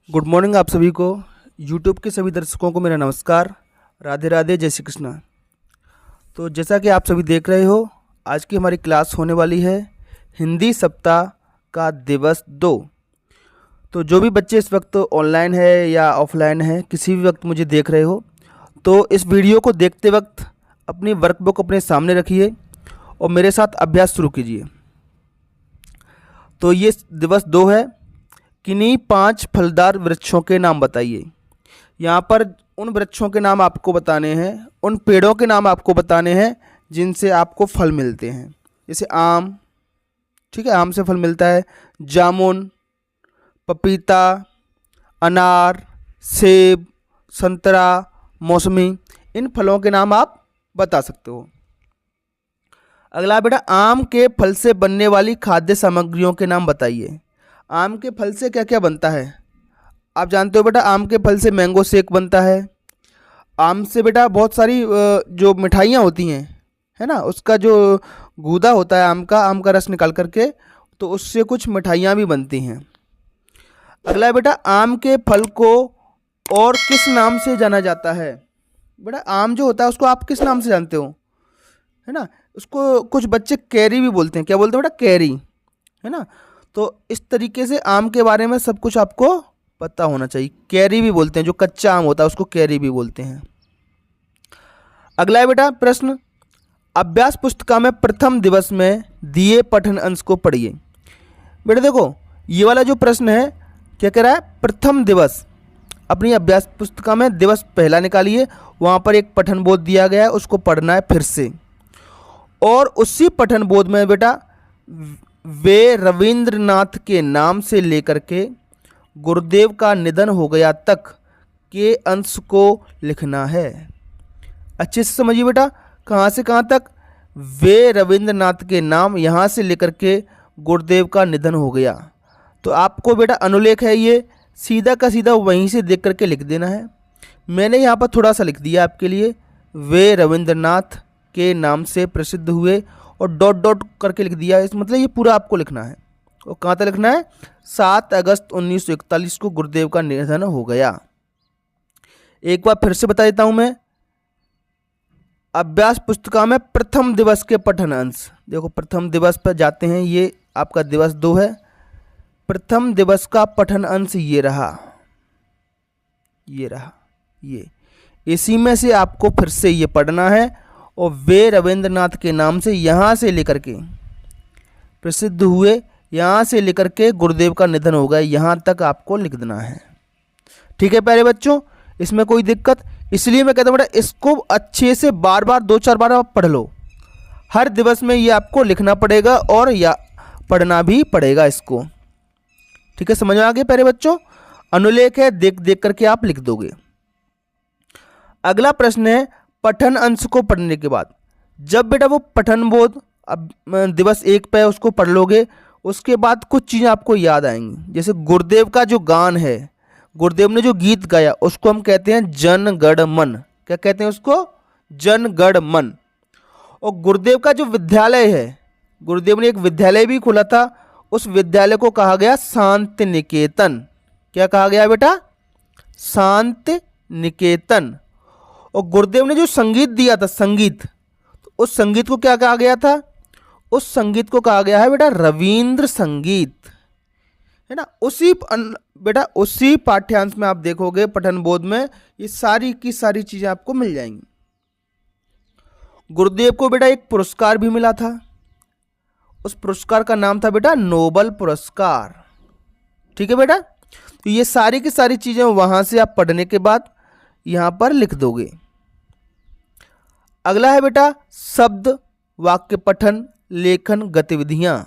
Good morning आप सभी को। यूट्यूब के सभी दर्शकों को मेरा नमस्कार। राधे राधे, जय श्री कृष्ण। तो जैसा कि आप सभी देख रहे हो, आज की हमारी क्लास होने वाली है हिंदी सप्ताह का दिवस 2। तो जो भी बच्चे इस वक्त ऑनलाइन है या ऑफलाइन है, किसी भी वक्त मुझे देख रहे हो, तो इस वीडियो को देखते वक्त अपनी वर्कबुक अपने सामने रखिए और मेरे साथ अभ्यास शुरू कीजिए। तो ये दिवस 2 है। किन्हीं 5 फलदार वृक्षों के नाम बताइए। यहाँ पर उन वृक्षों के नाम आपको बताने हैं, उन पेड़ों के नाम आपको बताने हैं जिनसे आपको फल मिलते हैं। जैसे आम, ठीक है, आम से फल मिलता है। जामुन, पपीता, अनार, सेब, संतरा, मौसमी, इन फलों के नाम आप बता सकते हो। अगला बेटा, आम के फल से बनने वाली खाद्य सामग्रियों के नाम बताइए। आम के फल से क्या क्या बनता है आप जानते हो बेटा। आम के फल से मैंगो शेक बनता है। आम से बेटा बहुत सारी जो मिठाइयाँ होती हैं, है ना, उसका जो गूदा होता है आम का रस निकाल करके, तो उससे कुछ मिठाइयाँ भी बनती हैं। अगला बेटा, आम के फल को और किस नाम से जाना जाता है। बेटा आम जो होता है उसको आप किस नाम से जानते हो, है ना। उसको कुछ बच्चे कैरी भी बोलते हैं। क्या बोलते हैं बेटा? कैरी, है ना। तो इस तरीके से आम के बारे में सब कुछ आपको पता होना चाहिए। कैरी भी बोलते हैं, जो कच्चा आम होता है उसको कैरी भी बोलते हैं। अगला है बेटा प्रश्न, अभ्यास पुस्तिका में प्रथम दिवस में दिए पठन अंश को पढ़िए। बेटा देखो, ये वाला जो प्रश्न है क्या कह रहा है, प्रथम दिवस। अपनी अभ्यास पुस्तिका में दिवस पहला निकालिए, वहाँ पर एक पठन बोध दिया गया है, उसको पढ़ना है फिर से। और उसी पठन बोध में बेटा वे रविंद्रनाथ के नाम से लेकर के गुरुदेव का निधन हो गया तक के अंश को लिखना है। अच्छे से समझिए बेटा, कहाँ से कहाँ तक। वे रविंद्रनाथ के नाम, यहाँ से लेकर के गुरुदेव का निधन हो गया। तो आपको बेटा अनुलेख है ये, सीधा का सीधा वहीं से देख करके लिख देना है। मैंने यहाँ पर थोड़ा सा लिख दिया आपके लिए, वे रविंद्रनाथ के नाम से प्रसिद्ध हुए, और डॉट डॉट करके लिख दिया। इस मतलब ये पूरा आपको लिखना है। और कहाँ तक लिखना है? 7 अगस्त 1941 को गुरुदेव का निधन हो गया। एक बार फिर से बता देता हूं मैं। अभ्यास पुस्तिका में प्रथम दिवस के पठन अंश, देखो प्रथम दिवस पर जाते हैं, ये आपका दिवस 2 है। प्रथम दिवस का पठन अंश ये रहा, ये इसी में से आपको फिर से ये पढ़ना है। और वे रविंद्रनाथ के नाम से यहाँ से लेकर के प्रसिद्ध हुए, यहाँ से लेकर के गुरुदेव का निधन हो गया, यहाँ तक आपको लिख देना है। ठीक है प्यारे बच्चों, इसमें कोई दिक्कत? इसलिए मैं कहता हूँ बेटा इसको अच्छे से बार बार 2-4 बार आप पढ़ लो। हर दिवस में ये आपको लिखना पड़ेगा और या पढ़ना भी पड़ेगा इसको। ठीक है, समझ में आ गया प्यारे बच्चों। अनुलेख है, देख देख करके आप लिख दोगे। अगला प्रश्न है, पठन अंश को पढ़ने के बाद जब बेटा वो पठन बोध अब दिवस 1 पे उसको पढ़ लोगे, उसके बाद कुछ चीज़ें आपको याद आएंगी। जैसे गुरुदेव का जो गान है, गुरुदेव ने जो गीत गाया, उसको हम कहते हैं जन गण मन। क्या कहते हैं उसको? जन गण मन। और गुरुदेव का जो विद्यालय है, गुरुदेव ने एक विद्यालय भी खोला था, उस विद्यालय को कहा गया शांति निकेतन। क्या कहा गया बेटा? शांति निकेतन। और गुरुदेव ने जो संगीत दिया था, संगीत, तो उस संगीत को क्या कहा गया था? उस संगीत को कहा गया है बेटा रविंद्र संगीत, है ना। बेटा उसी पाठ्यांश में आप देखोगे, पठन बोध में ये सारी की सारी चीजें आपको मिल जाएंगी। गुरुदेव को बेटा एक पुरस्कार भी मिला था, उस पुरस्कार का नाम था बेटा नोबल पुरस्कार। ठीक है बेटा, तो ये सारी की सारी चीजें वहां से आप पढ़ने के बाद यहां पर लिख दोगे। अगला है बेटा शब्द, वाक्य पठन, लेखन, गतिविधियां।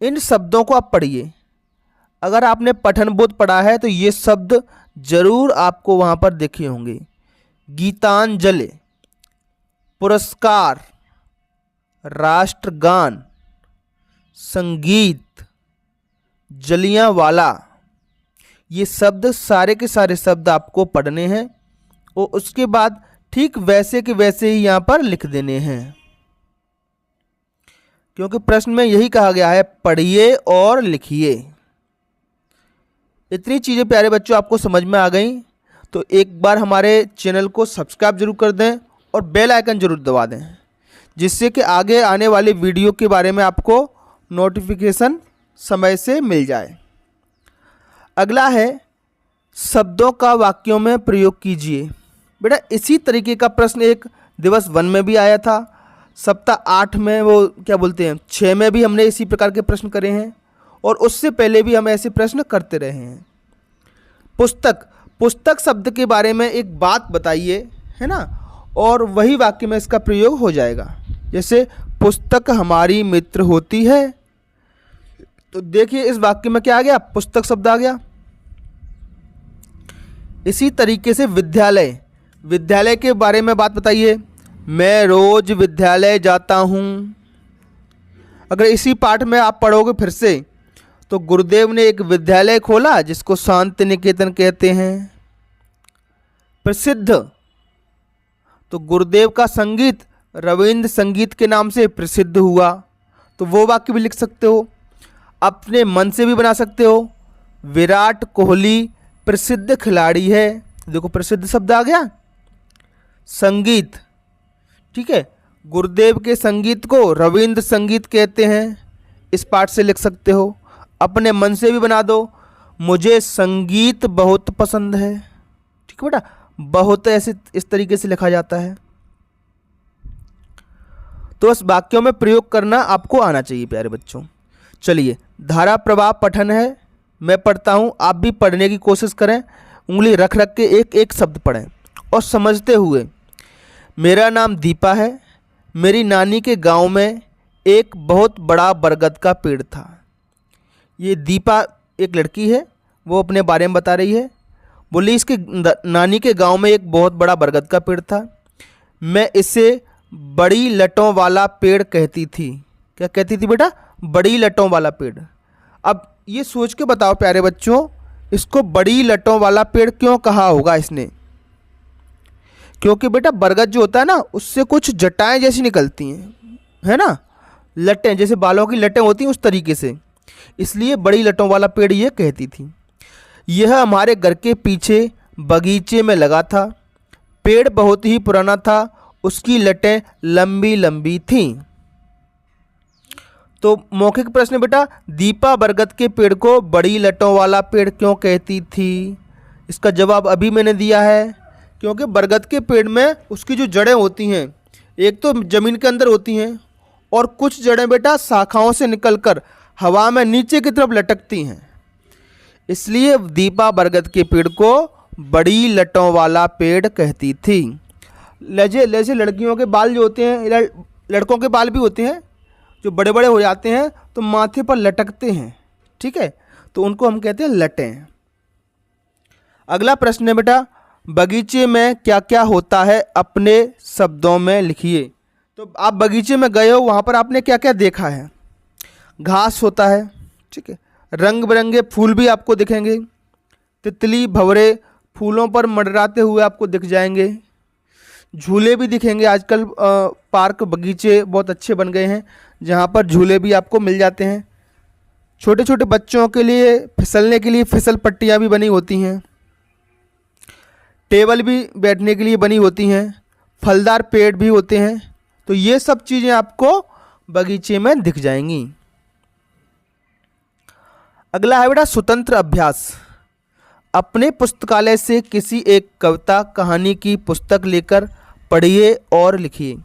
इन शब्दों को आप पढ़िए। अगर आपने पठन बोध पढ़ा है तो ये शब्द जरूर आपको वहां पर देखे होंगे। गीतांजलि, पुरस्कार, राष्ट्रगान, संगीत, जलियांवाला, ये शब्द सारे के सारे शब्द आपको पढ़ने हैं और उसके बाद ठीक वैसे के वैसे ही यहाँ पर लिख देने हैं, क्योंकि प्रश्न में यही कहा गया है, पढ़िए और लिखिए। इतनी चीज़ें प्यारे बच्चों आपको समझ में आ गई तो एक बार हमारे चैनल को सब्सक्राइब जरूर कर दें और बेल आइकन जरूर दबा दें, जिससे कि आगे आने वाले वीडियो के बारे में आपको नोटिफिकेशन समय से मिल जाए। अगला है शब्दों का वाक्यों में प्रयोग कीजिए। बेटा इसी तरीके का प्रश्न एक दिवस 1 में भी आया था, सप्ताह 8 में, वो क्या बोलते हैं 6 में भी हमने इसी प्रकार के प्रश्न करे हैं, और उससे पहले भी हम ऐसे प्रश्न करते रहे हैं। पुस्तक शब्द के बारे में एक बात बताइए, है ना, और वही वाक्य में इसका प्रयोग हो जाएगा। जैसे पुस्तक हमारी मित्र होती है, तो देखिए इस वाक्य में क्या आ गया, पुस्तक शब्द आ गया। इसी तरीके से विद्यालय के बारे में बात बताइए। मैं रोज विद्यालय जाता हूँ। अगर इसी पाठ में आप पढ़ोगे फिर से, तो गुरुदेव ने एक विद्यालय खोला जिसको शांति निकेतन कहते हैं। प्रसिद्ध, तो गुरुदेव का संगीत रविंद्र संगीत के नाम से प्रसिद्ध हुआ, तो वो वाक्य भी लिख सकते हो। अपने मन से भी बना सकते हो। विराट कोहली प्रसिद्ध खिलाड़ी है, देखो प्रसिद्ध शब्द आ गया। संगीत, ठीक है, गुरुदेव के संगीत को रविंद्र संगीत कहते हैं, इस पाठ से लिख सकते हो। अपने मन से भी बना दो, मुझे संगीत बहुत पसंद है, ठीक है बेटा, बहुत ऐसे इस तरीके से लिखा जाता है। तो इस वाक्यों में प्रयोग करना आपको आना चाहिए प्यारे बच्चों। चलिए धारा प्रवाह पठन है, मैं पढ़ता हूँ, आप भी पढ़ने की कोशिश करें, उंगली रख रख के एक एक शब्द पढ़ें और समझते हुए। मेरा नाम दीपा है। मेरी नानी के गांव में एक बहुत बड़ा बरगद का पेड़ था। ये दीपा एक लड़की है, वो अपने बारे में बता रही है। बोली इसके नानी के गांव में एक बहुत बड़ा बरगद का पेड़ था। मैं इसे बड़ी लटों वाला पेड़ कहती थी। क्या कहती थी बेटा? बड़ी लटों वाला पेड़। अब ये सोच के बताओ प्यारे बच्चों, इसको बड़ी लटों वाला पेड़ क्यों कहा होगा इसने? क्योंकि बेटा बरगद जो होता है ना, उससे कुछ जटाएं जैसी निकलती हैं, है ना, लटें, जैसे बालों की लटें होती हैं उस तरीके से, इसलिए बड़ी लटों वाला पेड़ ये कहती थी। यह हमारे घर के पीछे बगीचे में लगा था। पेड़ बहुत ही पुराना था, उसकी लटें लंबी लंबी थीं। तो मौखिक प्रश्न बेटा, दीपा बरगद के पेड़ को बड़ी लटों वाला पेड़ क्यों कहती थी? इसका जवाब अभी मैंने दिया है। क्योंकि बरगद के पेड़ में उसकी जो जड़ें होती हैं, एक तो ज़मीन के अंदर होती हैं और कुछ जड़ें बेटा शाखाओं से निकलकर हवा में नीचे की तरफ लटकती हैं, इसलिए दीपा बरगद के पेड़ को बड़ी लटों वाला पेड़ कहती थी। जैसे लड़कियों के बाल जो होते हैं, लड़कों के बाल भी होते हैं जो बड़े बड़े हो जाते हैं तो माथे पर लटकते हैं, ठीक है, तो उनको हम कहते हैं लटें। अगला प्रश्न है बेटा, बगीचे में क्या क्या होता है अपने शब्दों में लिखिए। तो आप बगीचे में गए हो, वहाँ पर आपने क्या क्या देखा है? घास होता है, ठीक है, रंग बिरंगे फूल भी आपको दिखेंगे, तितली भंवरे फूलों पर मंडराते हुए आपको दिख जाएंगे, झूले भी दिखेंगे। आजकल पार्क बगीचे बहुत अच्छे बन गए हैं जहाँ पर झूले भी आपको मिल जाते हैं। छोटे छोटे बच्चों के लिए फिसलने के लिए फिसल पट्टियाँ भी बनी होती हैं, टेबल भी बैठने के लिए बनी होती हैं, फलदार पेड़ भी होते हैं। तो ये सब चीज़ें आपको बगीचे में दिख जाएंगी। अगला है बेटा स्वतंत्र अभ्यास। अपने पुस्तकालय से किसी एक कविता कहानी की पुस्तक लेकर पढ़िए और लिखिए।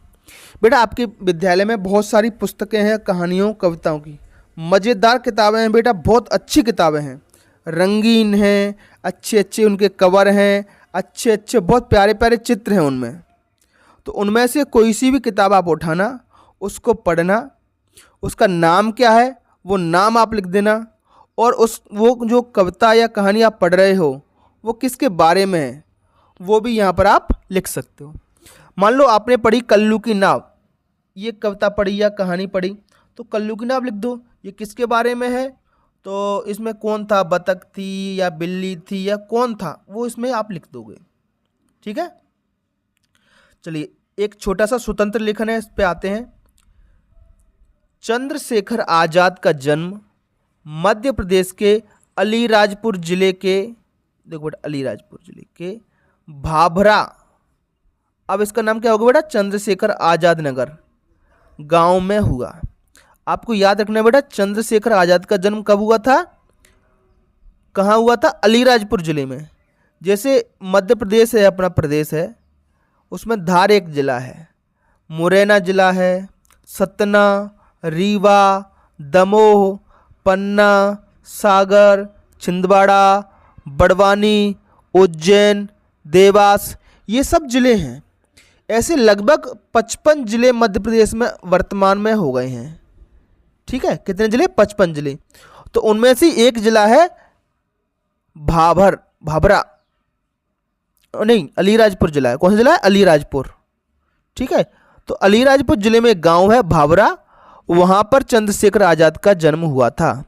बेटा आपके विद्यालय में बहुत सारी पुस्तकें हैं कहानियों कविताओं की, मज़ेदार किताबें हैं बेटा, बहुत अच्छी किताबें हैं, रंगीन हैं, अच्छे अच्छे उनके कवर हैं, अच्छे अच्छे बहुत प्यारे प्यारे चित्र हैं उनमें। तो उनमें से कोई सी भी किताब आप उठाना, उसको पढ़ना, उसका नाम क्या है वो नाम आप लिख देना, और वो जो कविता या कहानी आप पढ़ रहे हो वो किसके बारे में है वो भी यहाँ पर आप लिख सकते हो। मान लो आपने पढ़ी कल्लू की नाव, ये कविता पढ़ी या कहानी पढ़ी, तो कल्लू की नाव लिख दो, ये किसके बारे में है, तो इसमें कौन था, बतख थी या बिल्ली थी या कौन था, वो इसमें आप लिख दोगे, ठीक है। चलिए एक छोटा सा स्वतंत्र लेखन है, इस पे आते हैं। चंद्रशेखर आजाद का जन्म मध्य प्रदेश के अलीराजपुर जिले के, देखो बेटा अलीराजपुर जिले के भाभरा, अब इसका नाम क्या होगा बेटा, चंद्रशेखर आजाद नगर गांव में हुआ। आपको याद रखना है बेटा, चंद्रशेखर आजाद का जन्म कब हुआ था, कहाँ हुआ था, अलीराजपुर जिले में। जैसे मध्य प्रदेश है, अपना प्रदेश है, उसमें धार एक जिला है, मुरैना जिला है, सतना, रीवा, दमोह, पन्ना, सागर, छिंदवाड़ा, बड़वानी, उज्जैन, देवास, ये सब जिले हैं। ऐसे लगभग 55 जिले मध्य प्रदेश में वर्तमान में हो गए हैं। ठीक है, कितने जिले, 55 जिले। तो उनमें से एक जिला है भाभरा, नहीं अलीराजपुर जिला है। कौन सा जिला है, अलीराजपुर। ठीक है, तो अलीराजपुर जिले में एक गांव है भाभरा, वहां पर चंद्रशेखर आजाद का जन्म हुआ था।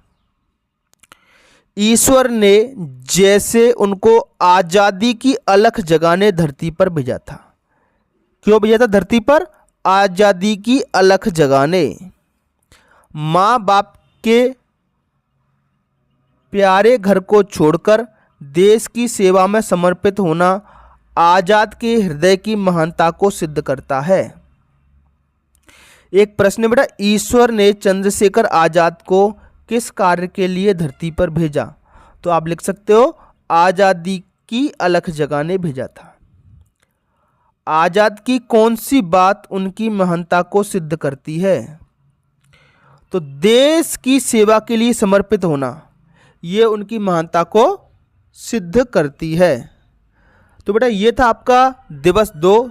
ईश्वर ने जैसे उनको आजादी की अलख जगाने धरती पर भेजा था। क्यों भेजा था धरती पर, आजादी की अलख जगाने। माँ बाप के प्यारे घर को छोड़कर देश की सेवा में समर्पित होना आजाद के हृदय की महानता को सिद्ध करता है। एक प्रश्न बेटा, ईश्वर ने चंद्रशेखर आजाद को किस कार्य के लिए धरती पर भेजा, तो आप लिख सकते हो आजादी की अलख जगाने भेजा था। आजाद की कौन सी बात उनकी महानता को सिद्ध करती है, तो देश की सेवा के लिए समर्पित होना, ये उनकी महानता को सिद्ध करती है। तो बेटा ये था आपका दिवस 2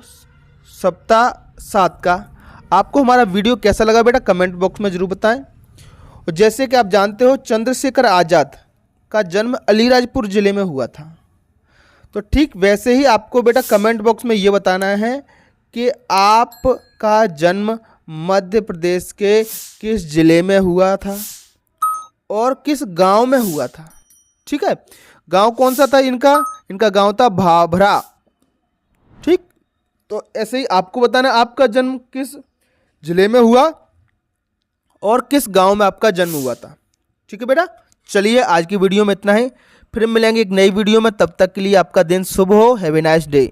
सप्ताह 7 का। आपको हमारा वीडियो कैसा लगा बेटा कमेंट बॉक्स में ज़रूर बताएं। और जैसे कि आप जानते हो चंद्रशेखर आज़ाद का जन्म अलीराजपुर ज़िले में हुआ था, तो ठीक वैसे ही आपको बेटा कमेंट बॉक्स में ये बताना है कि आपका जन्म मध्य प्रदेश के किस ज़िले में हुआ था और किस गांव में हुआ था। ठीक है, गांव कौन सा था इनका गांव था भाभरा। ठीक, तो ऐसे ही आपको बताना आपका जन्म किस ज़िले में हुआ और किस गांव में आपका जन्म हुआ था। ठीक है बेटा, चलिए आज की वीडियो में इतना ही, फिर मिलेंगे एक नई वीडियो में। तब तक के लिए आपका दिन शुभ हो। Have a nice day.